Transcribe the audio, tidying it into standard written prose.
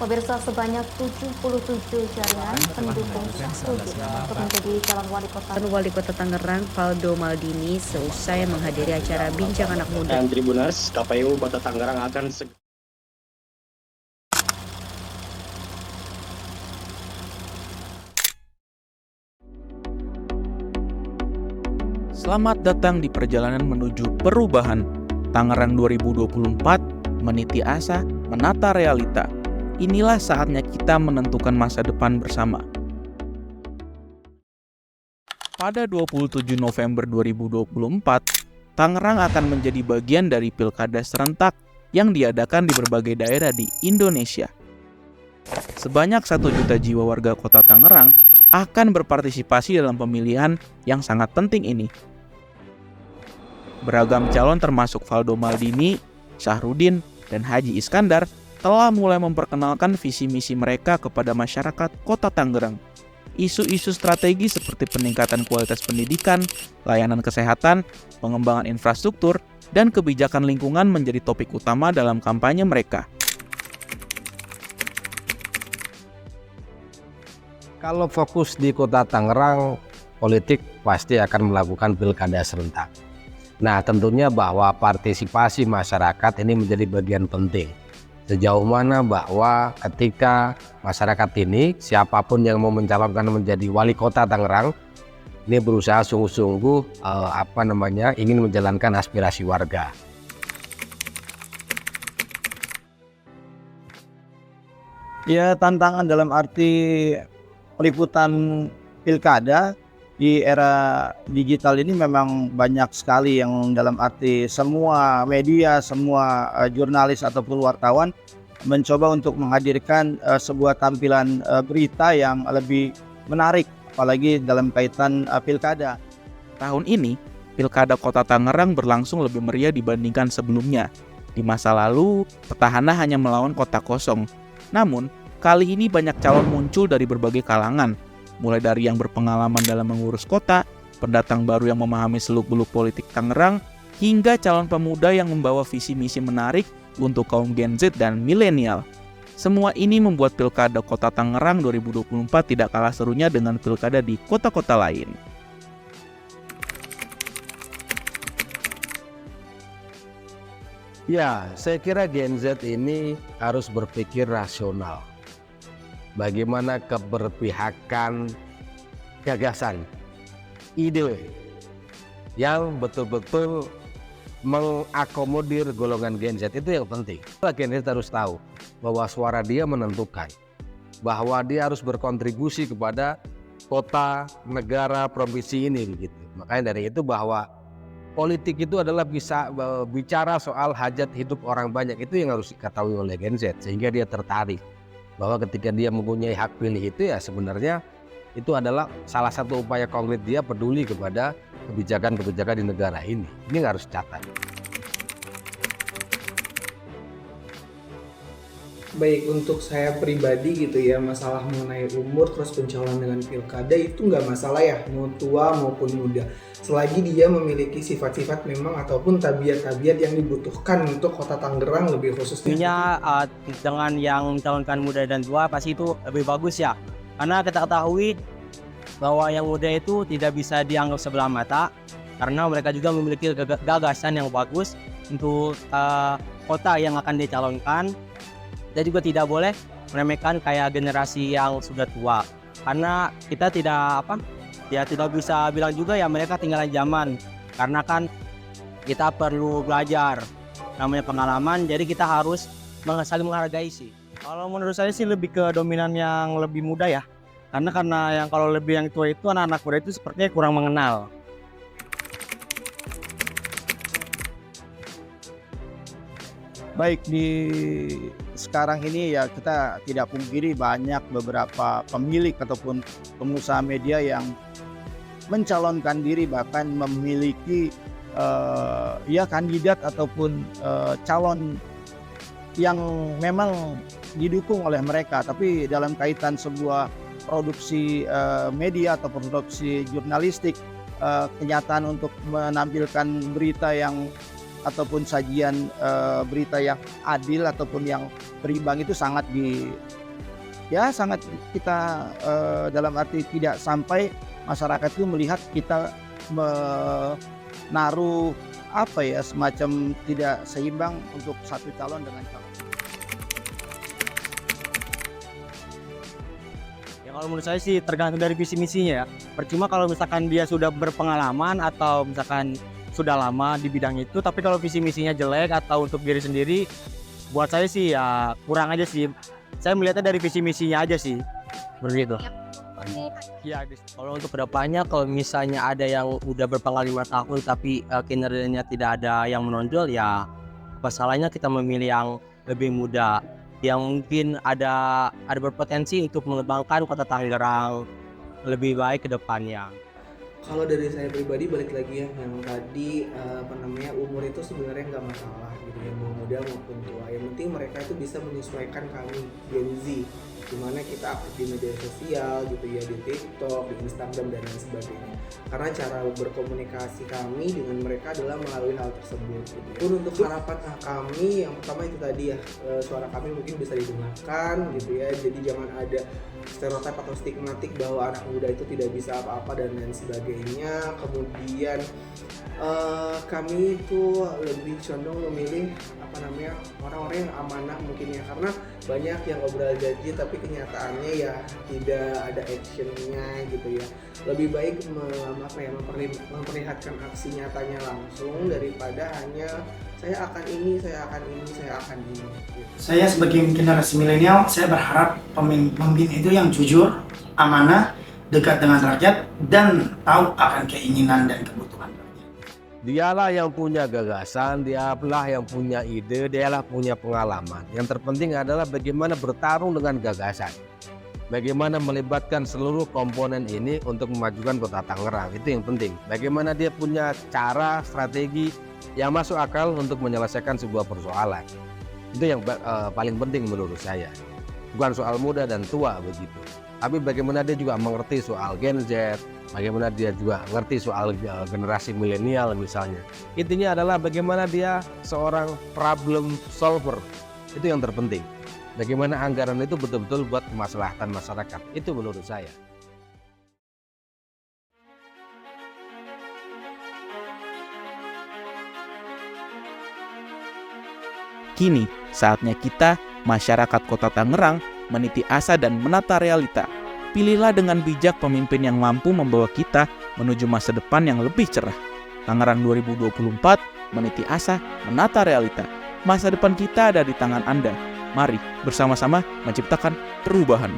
Pemirsa, sebanyak 77 jaringan pendukung Syahruddin untuk menjadi calon wali kota Tangerang, Valdo Maldini, seusai menghadiri acara Bincang Anak Muda. Dan Tribuners, KPU Kota Tangerang akan Selamat datang di perjalanan menuju perubahan. Tangerang 2024, meniti asa, menata realita. Inilah saatnya kita menentukan masa depan bersama. Pada 27 November 2024, Tangerang akan menjadi bagian dari pilkada serentak yang diadakan di berbagai daerah di Indonesia. Sebanyak 1 juta jiwa warga kota Tangerang akan berpartisipasi dalam pemilihan yang sangat penting ini. Beragam calon termasuk Valdo Maldini, Syahruddin, dan Haji Iskandar telah mulai memperkenalkan visi misi mereka kepada masyarakat kota Tangerang. Isu-isu strategi seperti peningkatan kualitas pendidikan, layanan kesehatan, pengembangan infrastruktur, dan kebijakan lingkungan menjadi topik utama dalam kampanye mereka. Kalau fokus di kota Tangerang, politik pasti akan melakukan pilkada serentak. Nah, tentunya bahwa partisipasi masyarakat ini menjadi bagian penting. Sejauh mana bahwa ketika masyarakat ini, siapapun yang mau mencalonkan menjadi wali kota Tangerang, ini berusaha sungguh-sungguh ingin menjalankan aspirasi warga. Ya, tantangan dalam arti peliputan pilkada di era digital ini memang banyak sekali, yang dalam arti semua media, semua jurnalis ataupun wartawan mencoba untuk menghadirkan sebuah tampilan berita yang lebih menarik, apalagi dalam kaitan pilkada. Tahun ini, pilkada kota Tangerang berlangsung lebih meriah dibandingkan sebelumnya. Di masa lalu, petahana hanya melawan kota kosong. Namun, kali ini banyak calon muncul dari berbagai kalangan, mulai dari yang berpengalaman dalam mengurus kota, pendatang baru yang memahami seluk-beluk politik Tangerang, hingga calon pemuda yang membawa visi misi menarik untuk kaum Gen Z dan milenial. Semua ini membuat pilkada kota Tangerang 2024 tidak kalah serunya dengan pilkada di kota-kota lain. Ya, saya kira Gen Z ini harus berpikir rasional. Bagaimana keberpihakan gagasan, ide yang betul-betul mengakomodir golongan Gen Z, itu yang penting. Gen Z harus tahu bahwa suara dia menentukan, bahwa dia harus berkontribusi kepada kota, negara, provinsi ini begitu. Makanya dari itu bahwa politik itu adalah bisa bicara soal hajat hidup orang banyak, itu yang harus diketahui oleh Gen Z, sehingga dia tertarik bahwa ketika dia mempunyai hak pilih itu, ya sebenarnya itu adalah salah satu upaya konkret dia peduli kepada kebijakan-kebijakan di negara ini. Ini harus catat. Baik, untuk saya pribadi gitu ya, masalah mengenai umur terus pencalonan dengan pilkada itu nggak masalah ya, mau tua maupun muda. Selagi dia memiliki sifat-sifat memang ataupun tabiat-tabiat yang dibutuhkan untuk kota Tangerang lebih khususnya. Dengan yang mencalonkan muda dan tua pasti itu lebih bagus ya. Karena kita ketahui bahwa yang muda itu tidak bisa dianggap sebelah mata, karena mereka juga memiliki gagasan yang bagus untuk kota yang akan dicalonkan. Dan juga tidak boleh meremehkan kayak generasi yang sudah tua, karena kita tidak bisa bilang juga ya mereka tinggalan zaman, karena kan kita perlu belajar, namanya pengalaman, jadi kita harus saling menghargai sih. Kalau menurut saya sih lebih ke dominan yang lebih muda ya, karena yang kalau lebih yang tua itu anak-anak muda itu sepertinya kurang mengenal. Baik, di sekarang ini ya kita tidak pungkiri banyak beberapa pemilik ataupun pengusaha media yang mencalonkan diri, bahkan memiliki kandidat ataupun calon yang memang didukung oleh mereka. Tapi dalam kaitan sebuah produksi media atau produksi jurnalistik, kenyataan untuk menampilkan berita yang ataupun sajian berita yang adil ataupun yang berimbang itu sangat kita dalam arti tidak sampai masyarakat itu melihat kita menaruh semacam tidak seimbang untuk satu calon dengan calon. Ya kalau menurut saya sih tergantung dari visi misinya ya. Percuma kalau misalkan dia sudah berpengalaman atau misalkan sudah lama di bidang itu, tapi kalau visi misinya jelek atau untuk diri sendiri, buat saya sih ya kurang aja sih. Saya melihatnya dari visi misinya aja sih, begitu. Ya, kalau untuk kedepannya, kalau misalnya ada yang udah berpengalaman 5 tahun tapi kinerjanya tidak ada yang menonjol, ya masalahnya kita memilih yang lebih muda, yang mungkin ada berpotensi untuk mengembangkan Kota Tangerang lebih baik ke depannya. Kalau dari saya pribadi balik lagi ya yang tadi umur itu sebenarnya nggak masalah gitu ya, mau muda maupun tua, yang penting mereka itu bisa menyesuaikan kami Gen Z, dimana kita aktif di media sosial gitu ya, di TikTok, di Instagram dan lain sebagainya, karena cara berkomunikasi kami dengan mereka adalah melalui hal tersebut gitu ya. Untuk harapan kami yang pertama itu tadi ya, suara kami mungkin bisa didengarkan gitu ya, jadi jangan ada stereotip atau stigmatik bahwa anak muda itu tidak bisa apa-apa dan lain sebagainya. Kemudian kami itu lebih condong memilih orang-orang yang amanah mungkin ya, karena banyak yang obrol janji tapi kenyataannya ya tidak ada actionnya gitu ya. Lebih baik memperlihatkan aksi nyatanya langsung daripada hanya saya akan ini gitu. Saya sebagai generasi milenial, saya berharap pemimpin itu yang jujur, amanah, dekat dengan rakyat, dan tahu akan keinginan dan kebutuhan rakyat. Dialah yang punya gagasan, dialah yang punya ide, dialah punya pengalaman. Yang terpenting adalah bagaimana bertarung dengan gagasan. Bagaimana melibatkan seluruh komponen ini untuk memajukan Kota Tangerang, itu yang penting. Bagaimana dia punya cara, strategi yang masuk akal untuk menyelesaikan sebuah persoalan. Itu yang paling penting menurut saya. Bukan soal muda dan tua begitu, tapi bagaimana dia juga mengerti soal Gen Z, bagaimana dia juga mengerti soal generasi milenial misalnya. Intinya adalah bagaimana dia seorang problem solver, itu yang terpenting. Bagaimana anggaran itu betul-betul buat kemaslahatan masyarakat, itu menurut saya. Kini, saatnya kita, masyarakat Kota Tangerang, meniti asa dan menata realita. Pilihlah dengan bijak pemimpin yang mampu membawa kita menuju masa depan yang lebih cerah. Tangerang 2024, meniti asa, menata realita. Masa depan kita ada di tangan Anda. Mari bersama-sama menciptakan perubahan.